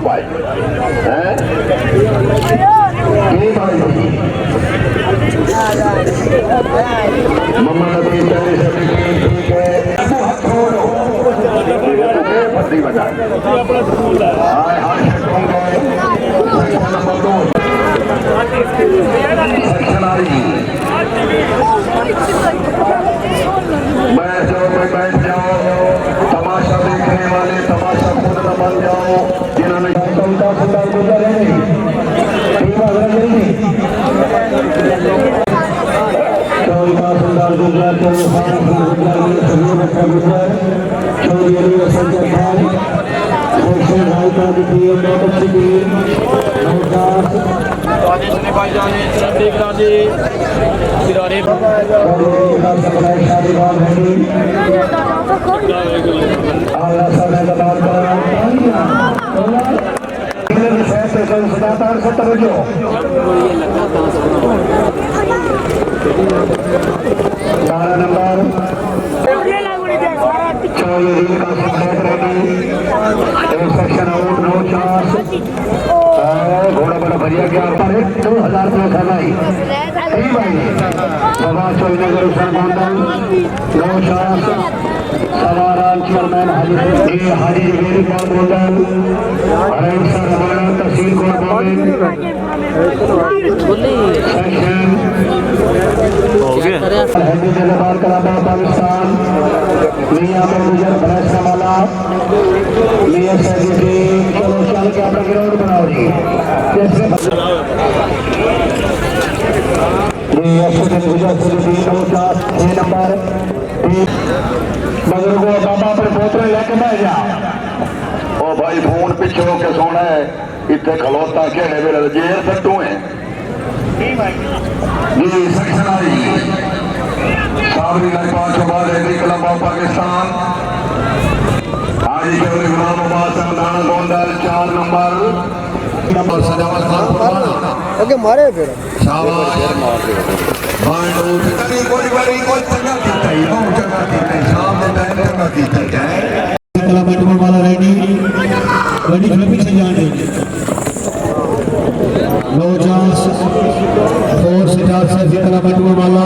भाई हैं ये भाई मम्मा का भी चले ठीक है छोड़ो पत्नी बता हाय हाय सेक्शन नंबर 2 सेक्शन आ रही बैठ जाओ तमाशा देखने वाले तमाशा खुद न बन जाओ जिन्होंने कविता सुंदर गुजर है कविता सुंदर गुजर संजय भाई भाई का द्वितीय बहुत अच्छी टीम भाई जाने राजे सिरारे नंबर सेक्शन आउट 9 चार्ज घोड़ा बड़ा भरिया गया 2000 रुपये खाई सभा चौनगर मंडल 9 चार्ज सवारान चेयरमैन हाजी जवेरी का मंडल तहसील सेक्शन हैदराबाद कलाबा पाकिस्तान मियाँ में गुजर भैंसवाला मियाँ सैदी चलो चल के अपना ग्राउंड बनाओ जी नंबर बुजुर्गो बाबा अपने बोतल लेके बह जा ओ भाई फोन पिछे होके सोना है इतने खलोता खेड़े वेले जेर सट्टू है जी सेक्शन आई साबरी लड़का बाद कलम्बा पाकिस्तान हाजी केवल गुलाम आबाद दाना गोंदल 4 नंबर ओके मारे फिर वाला रेडी रेडी पीछे जाने 9 चांस 4 से 4 से वाला